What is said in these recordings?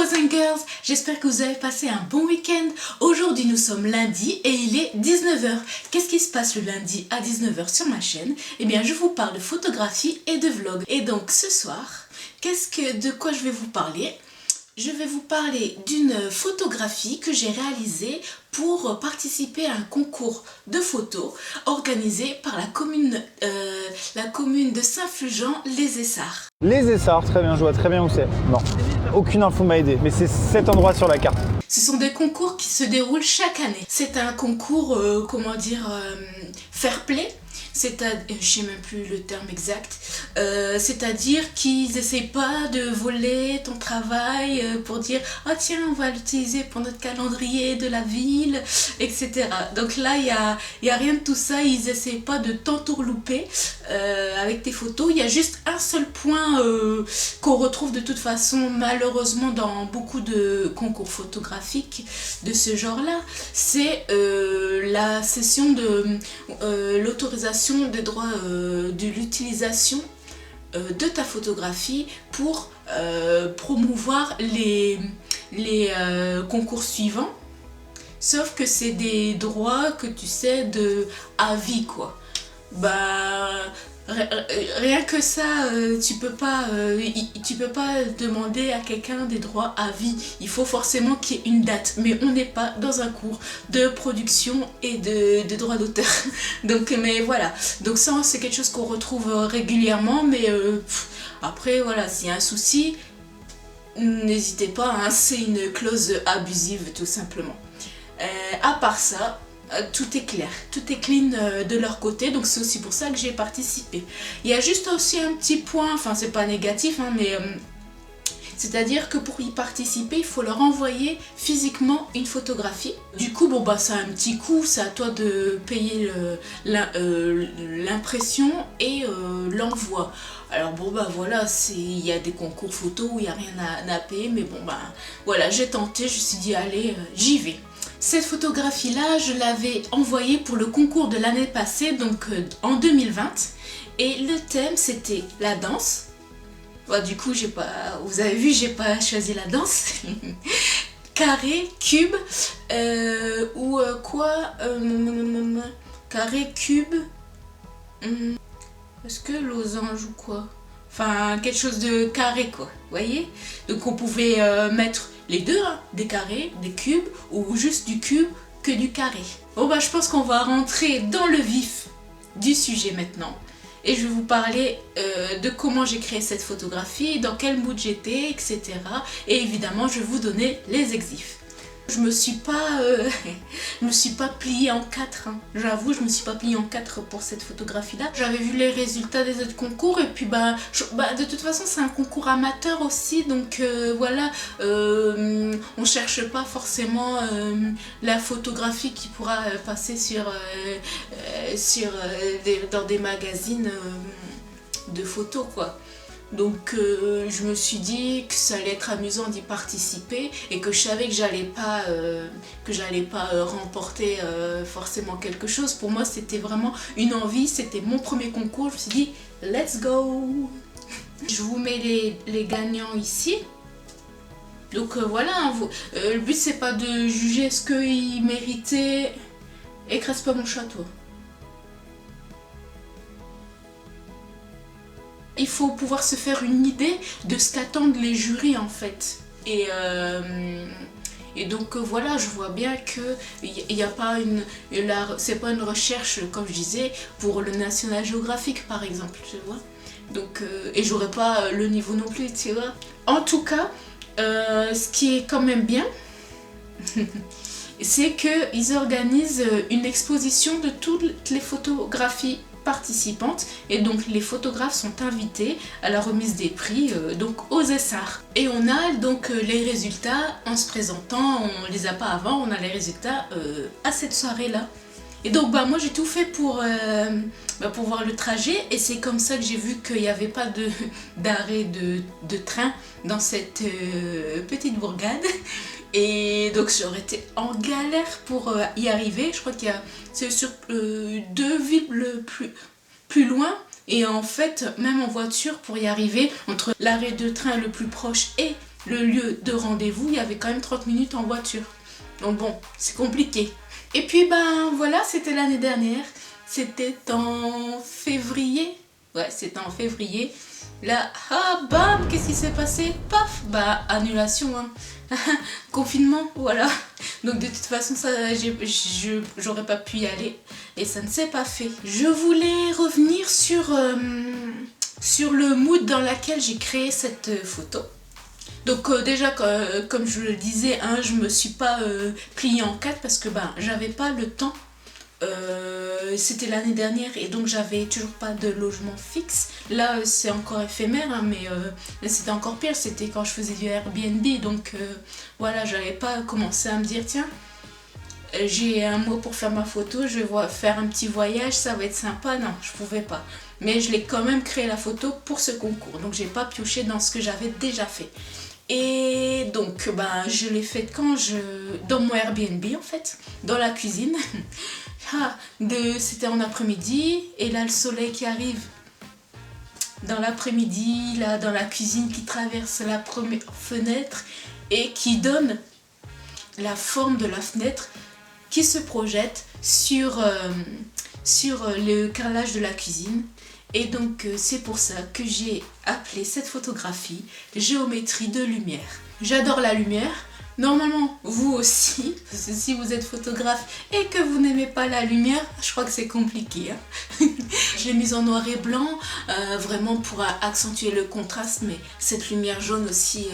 boys and girls, j'espère que vous avez passé un bon week-end. Aujourd'hui nous sommes lundi et il est 19h. Qu'est-ce qui se passe le lundi à 19h sur ma chaîne? Eh bien je vous parle de photographie et de vlog. Et donc ce soir, de quoi je vais vous parler? Je vais vous parler d'une photographie que j'ai réalisée pour participer à un concours de photos organisé par la commune de Saint-Fulgent, les Essarts. Les Essarts, très bien, je vois très bien où c'est. Non, aucune info m'a aidé, mais c'est cet endroit sur la carte. Ce sont des concours qui se déroulent chaque année. C'est un concours, fair play. Je sais même plus le terme exact, c'est-à-dire qu'ils n'essayent pas de voler ton travail pour dire « Ah tiens, on va l'utiliser pour notre calendrier de la ville, etc. » Donc là, il y a rien de tout ça, ils n'essayent pas de t'entourlouper avec tes photos. Il y a juste un seul point qu'on retrouve de toute façon malheureusement dans beaucoup de concours photographiques de ce genre-là. C'est la session de l'autorisation des droits de l'utilisation de ta photographie pour promouvoir les concours suivants, sauf que c'est des droits que tu sais à vie quoi. Rien que ça, tu peux pas demander à quelqu'un des droits à vie. Il faut forcément qu'il y ait une date, mais on n'est pas dans un cours de production et de droits d'auteur. Donc, mais voilà. Donc ça, c'est quelque chose qu'on retrouve régulièrement, mais après, voilà, s'il y a un souci, n'hésitez pas, hein, c'est une clause abusive tout simplement. À part ça, tout est clair, tout est clean de leur côté, donc c'est aussi pour ça que j'ai participé. Il y a juste aussi un petit point, enfin c'est pas négatif, hein, mais c'est-à-dire que pour y participer, il faut leur envoyer physiquement une photographie. Du coup, bon bah ça a un petit coût, c'est à toi de payer l'impression et l'envoi. Alors bon bah voilà, il y a des concours photos où il n'y a rien à payer, mais bon bah voilà, j'ai tenté, je me suis dit allez, j'y vais. Cette photographie-là, je l'avais envoyée pour le concours de l'année passée, donc en 2020. Et le thème, c'était la danse. Bon, du coup, vous avez vu, j'ai pas choisi la danse. Carré, cube, carré, cube. Est-ce que losange ou quoi? Enfin, quelque chose de carré, quoi. Vous voyez? Donc, on pouvait mettre les deux, hein, des carrés, des cubes, ou juste du cube que du carré. Bon, bah, je pense qu'on va rentrer dans le vif du sujet maintenant. Et je vais vous parler de comment j'ai créé cette photographie, dans quel mood j'étais, etc. Et évidemment, je vais vous donner les exifs. Je me suis pas pliée en quatre, hein. J'avoue, je me suis pas pliée en quatre pour cette photographie-là. J'avais vu les résultats des autres concours et puis de toute façon c'est un concours amateur aussi, donc voilà, on cherche pas forcément la photographie qui pourra passer dans des magazines de photos quoi. Donc je me suis dit que ça allait être amusant d'y participer et que je savais que j'allais pas remporter forcément quelque chose. Pour moi c'était vraiment une envie, c'était mon premier concours, je me suis dit let's go. Je vous mets les gagnants ici. Donc voilà, hein, le but c'est pas de juger est-ce qu'ils méritaient. Écrase pas mon chat toi. Il faut pouvoir se faire une idée de ce qu'attendent les jurys en fait. Et donc voilà, je vois bien que il n'y a pas c'est pas une recherche comme je disais pour le National Geographic par exemple, tu vois. Donc et j'aurais pas le niveau non plus, tu vois. En tout cas, ce qui est quand même bien, c'est qu'ils organisent une exposition de toutes les photographies participantes et donc les photographes sont invités à la remise des prix donc aux Essarts. Et on a donc les résultats en se présentant, on les a pas avant, on a les résultats à cette soirée là. Et donc moi j'ai tout fait pour voir le trajet et c'est comme ça que j'ai vu qu'il n'y avait pas d'arrêt de train dans cette petite bourgade. Et donc j'aurais été en galère pour y arriver. Je crois c'est sur 2 villes plus loin. Et en fait, même en voiture, pour y arriver, entre l'arrêt de train le plus proche et le lieu de rendez-vous, il y avait quand même 30 minutes en voiture. Donc bon, c'est compliqué. Et puis ben voilà, c'était l'année dernière. C'était en février. Ouais, c'était en février. Là, ah bam, qu'est-ce qui s'est passé? Paf, bah annulation, hein. Confinement, voilà. Donc de toute façon, ça, j'aurais pas pu y aller et ça ne s'est pas fait. Je voulais revenir sur le mood dans lequel j'ai créé cette photo. Donc déjà, comme je le disais, hein, je me suis pas pliée en quatre parce que ben, j'avais pas le temps. C'était l'année dernière et donc j'avais toujours pas de logement fixe. Là c'est encore éphémère, hein, mais c'était encore pire, c'était quand je faisais du Airbnb. Donc voilà, j'avais pas commencé à me dire tiens, j'ai un mois pour faire ma photo, je vais faire un petit voyage, ça va être sympa. Non, je pouvais pas. Mais je l'ai quand même créé la photo pour ce concours, donc j'ai pas pioché dans ce que j'avais déjà fait. Et donc ben, je l'ai faite dans mon Airbnb en fait, dans la cuisine. C'était en après-midi et là le soleil qui arrive dans l'après-midi, là dans la cuisine, qui traverse la première fenêtre et qui donne la forme de la fenêtre qui se projette sur le carrelage de la cuisine. Et donc c'est pour ça que j'ai appelé cette photographie Géométrie de lumière. J'adore la lumière. Normalement, vous aussi, parce que si vous êtes photographe et que vous n'aimez pas la lumière, je crois que c'est compliqué. Hein. Je l'ai mise en noir et blanc, vraiment pour accentuer le contraste, mais cette lumière jaune aussi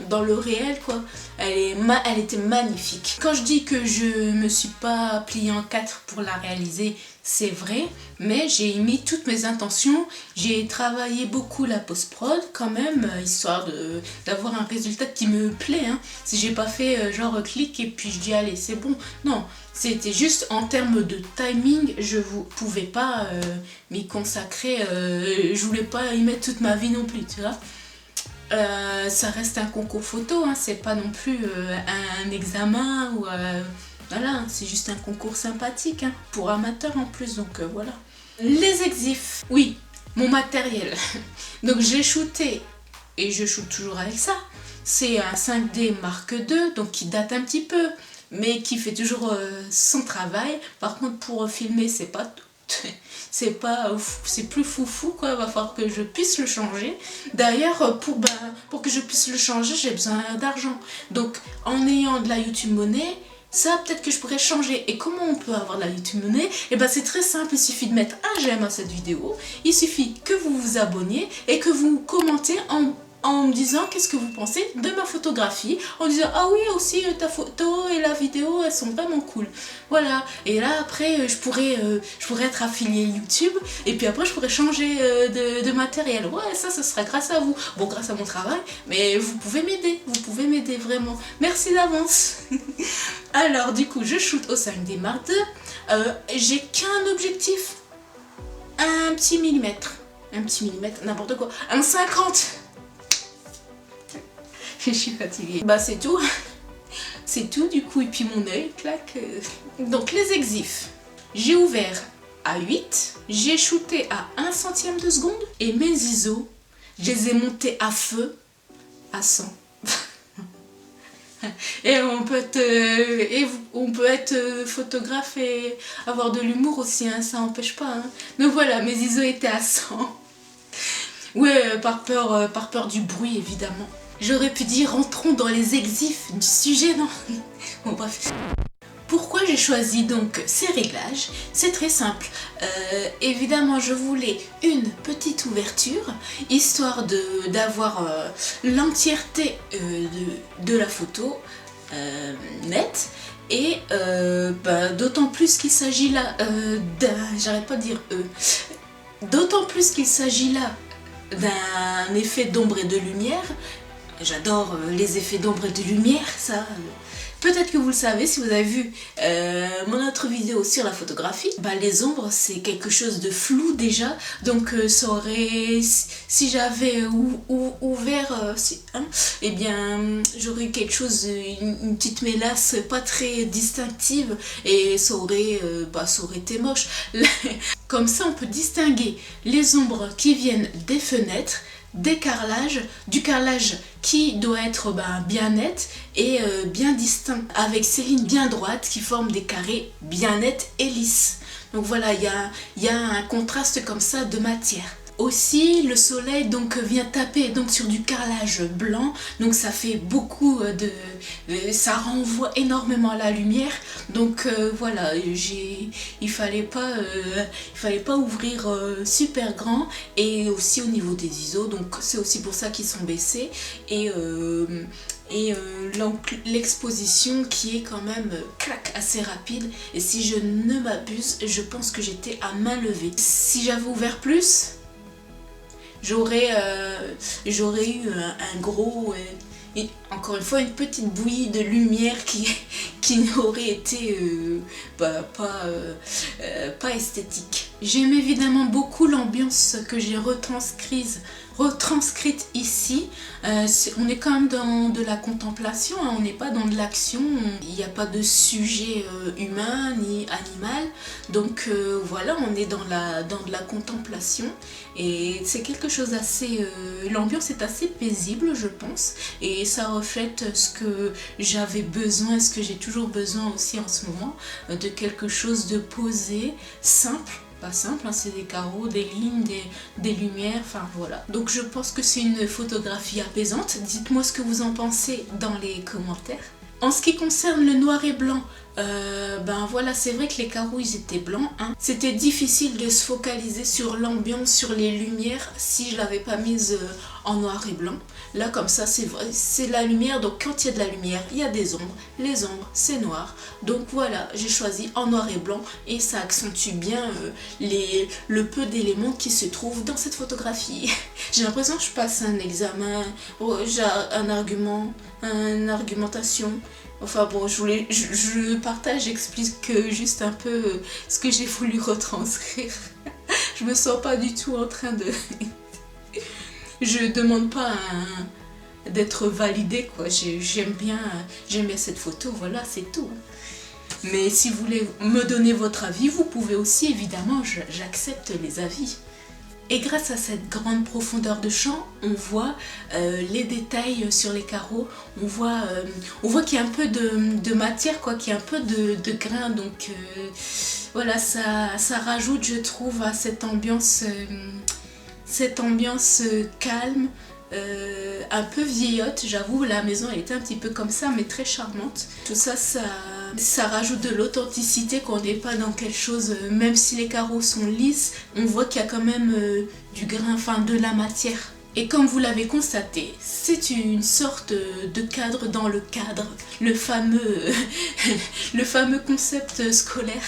dans le réel, quoi, elle était magnifique. Quand je dis que je me suis pas pliée en quatre pour la réaliser, c'est vrai, mais j'ai mis toutes mes intentions, j'ai travaillé beaucoup la post-prod quand même, histoire d'avoir un résultat qui me plaît. Hein. Si j'ai pas fait genre clic et puis je dis allez c'est bon, non, c'était juste en termes de timing, je pouvais pas m'y consacrer, je voulais pas y mettre toute ma vie non plus, tu vois. Ça reste un concours photo, hein, c'est pas non plus un examen ou... Voilà, c'est juste un concours sympathique, hein, pour amateurs en plus, donc voilà. Les exifs, oui, mon matériel. Donc j'ai shooté, et je shoote toujours avec ça. C'est un 5D Mark II, donc qui date un petit peu, mais qui fait toujours son travail. Par contre, pour filmer, c'est plus foufou, quoi. Il va falloir que je puisse le changer. D'ailleurs, pour que je puisse le changer, j'ai besoin d'argent. Donc en ayant de la YouTube Money, ça peut-être que je pourrais changer. Et comment on peut avoir de la YouTube Money? Et ben c'est très simple, il suffit de mettre un j'aime à cette vidéo, il suffit que vous vous abonniez et que vous commentez en me disant qu'est-ce que vous pensez de ma photographie, en disant ah oui aussi ta photo et la vidéo elles sont vraiment cool, voilà. Et là après je pourrais être affilié YouTube et puis après je pourrais changer de matériel. Ouais, ça sera grâce à vous, bon grâce à mon travail, mais vous pouvez m'aider vraiment, merci d'avance. Alors du coup je shoot au 5D Mark II, j'ai qu'un objectif, un petit millimètre, n'importe quoi, un 50. Je suis fatiguée. Bah c'est tout. C'est tout du coup. Et puis mon œil, clac. Donc les exifs. J'ai ouvert à 8. J'ai shooté à 1 centième de seconde. Et mes ISO, je les ai montés à feu à 100. Et on peut être photographe et avoir de l'humour aussi, hein, ça n'empêche pas. Hein. Donc voilà, mes ISO étaient à 100. Ouais, par peur du bruit évidemment. J'aurais pu dire rentrons dans les exifs du sujet, non? Bon bref. Pourquoi j'ai choisi donc ces réglages? C'est très simple. Évidemment je voulais une petite ouverture, histoire d'avoir l'entièreté de la photo nette. Et d'autant plus qu'il s'agit là j'arrête pas de dire d'autant plus qu'il s'agit là d'un effet d'ombre et de lumière. J'adore les effets d'ombre et de lumière, ça. Peut-être que vous le savez si vous avez vu mon autre vidéo sur la photographie. Bah, les ombres, c'est quelque chose de flou déjà. Donc ça aurait... Si j'avais ouvert... eh bien, j'aurais eu quelque chose, une petite mélasse pas très distinctive. Et ça aurait été moche. Comme ça, on peut distinguer les ombres qui viennent des fenêtres du carrelage qui doit être bien net et bien distinct, avec ces lignes bien droites qui forment des carrés bien nets et lisses. Donc voilà, il y a un contraste comme ça de matière. Aussi, le soleil donc vient taper donc sur du carrelage blanc, donc ça fait beaucoup ça renvoie énormément la lumière. Donc voilà, il fallait pas ouvrir super grand, et aussi au niveau des ISO, donc c'est aussi pour ça qu'ils sont baissés, et l'exposition qui est quand même assez rapide, et si je ne m'abuse, je pense que j'étais à main levée. Si j'avais ouvert plus, j'aurais eu un gros, encore une fois, une petite bouillie de lumière qui aurait été pas esthétique. J'aime évidemment beaucoup l'ambiance que j'ai retranscrite ici. On est quand même dans de la contemplation, hein, on n'est pas dans de l'action, il n'y a pas de sujet humain ni animal, donc voilà, on est dans de la contemplation, et c'est quelque chose assez... l'ambiance est assez paisible, je pense, et ça reflète ce que j'avais besoin, ce que j'ai toujours besoin aussi en ce moment, de quelque chose de posé, simple. Pas simple, hein, c'est des carreaux, des lignes, des lumières, enfin voilà. Donc je pense que c'est une photographie apaisante. Dites-moi ce que vous en pensez dans les commentaires. En ce qui concerne le noir et blanc, voilà, c'est vrai que les carreaux ils étaient blancs, hein. C'était difficile de se focaliser sur l'ambiance, sur les lumières, si je l'avais pas mise en noir et blanc. Là comme ça, c'est vrai, c'est la lumière, donc quand il y a de la lumière, il y a des ombres, les ombres c'est noir. Donc voilà, j'ai choisi en noir et blanc, et ça accentue bien le peu d'éléments qui se trouvent dans cette photographie. J'ai l'impression que je passe un examen, j'ai une argumentation. Enfin bon, je partage, j'explique juste un peu ce que j'ai voulu retranscrire. Je me sens pas du tout en train de... Je demande pas d'être validée, quoi. J'aime bien cette photo, voilà, c'est tout. Mais si vous voulez me donner votre avis, vous pouvez aussi, évidemment, j'accepte les avis. Et grâce à cette grande profondeur de champ, on voit les détails sur les carreaux, on voit qu'il y a un peu de matière, quoi, qu'il y a un peu de grain, donc voilà, ça rajoute, je trouve, à cette ambiance calme, un peu vieillotte. J'avoue, la maison elle était un petit peu comme ça, mais très charmante. Tout ça, ça rajoute de l'authenticité, qu'on n'est pas dans quelque chose, même si les carreaux sont lisses, on voit qu'il y a quand même du grain, enfin de la matière. Et comme vous l'avez constaté, c'est une sorte de cadre dans le cadre, le fameux concept scolaire,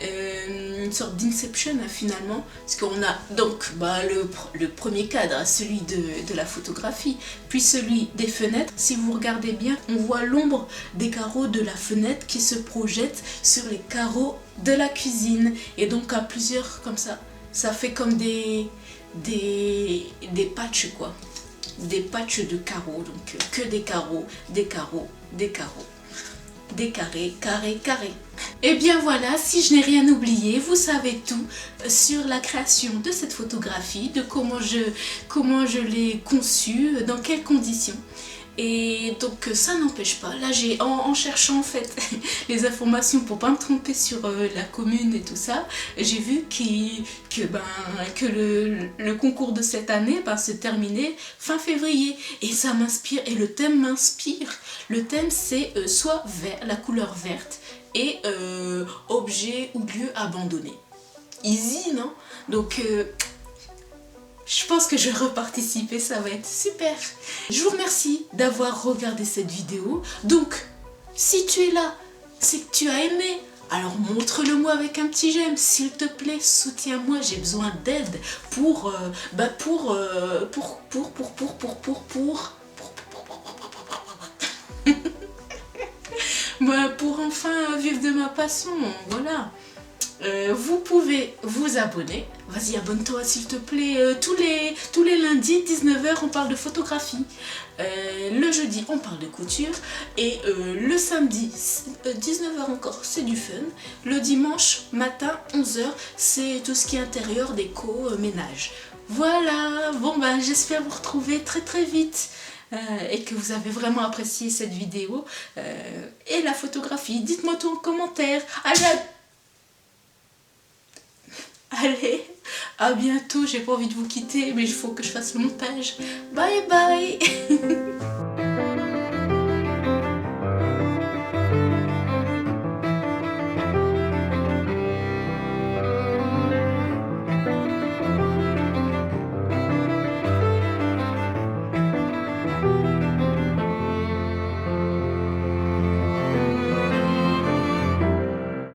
une sorte d'inception finalement, parce qu'on a donc le premier cadre, celui de la photographie, puis celui des fenêtres. Si vous regardez bien, on voit l'ombre des carreaux de la fenêtre qui se projette sur les carreaux de la cuisine, et donc à plusieurs comme ça fait comme des patchs, quoi, des patchs de carreaux, donc que des carreaux, des carreaux, des carreaux, des carrés, carrés, carrés. Et bien voilà, si je n'ai rien oublié, vous savez tout sur la création de cette photographie, de comment je l'ai conçue, dans quelles conditions. Et donc ça n'empêche pas, là j'ai en cherchant en fait les informations pour pas me tromper sur la commune et tout ça, j'ai vu que le concours de cette année se terminait fin février, et ça m'inspire, et le thème m'inspire. Le thème c'est soit vert, la couleur verte, et objet ou lieu abandonné. Easy, non? Donc je pense que je vais reparticiper, ça va être super. Je vous remercie d'avoir regardé cette vidéo. Donc, si tu es là, c'est que tu as aimé. Alors montre-le moi avec un petit j'aime, s'il te plaît, soutiens-moi, j'ai besoin d'aide pour enfin vivre de ma passion, voilà. Vous pouvez vous abonner. Vas-y, abonne-toi s'il te plaît. Tous les lundis 19h on parle de photographie, le jeudi on parle de couture, et le samedi 19h encore c'est du fun. Le dimanche matin 11h c'est tout ce qui est intérieur, déco, ménage. Voilà, bon ben j'espère vous retrouver très très vite et que vous avez vraiment apprécié cette vidéo et la photographie. Dites-moi tout en commentaire. Allez, à bientôt, j'ai pas envie de vous quitter mais il faut que je fasse le montage. Bye bye.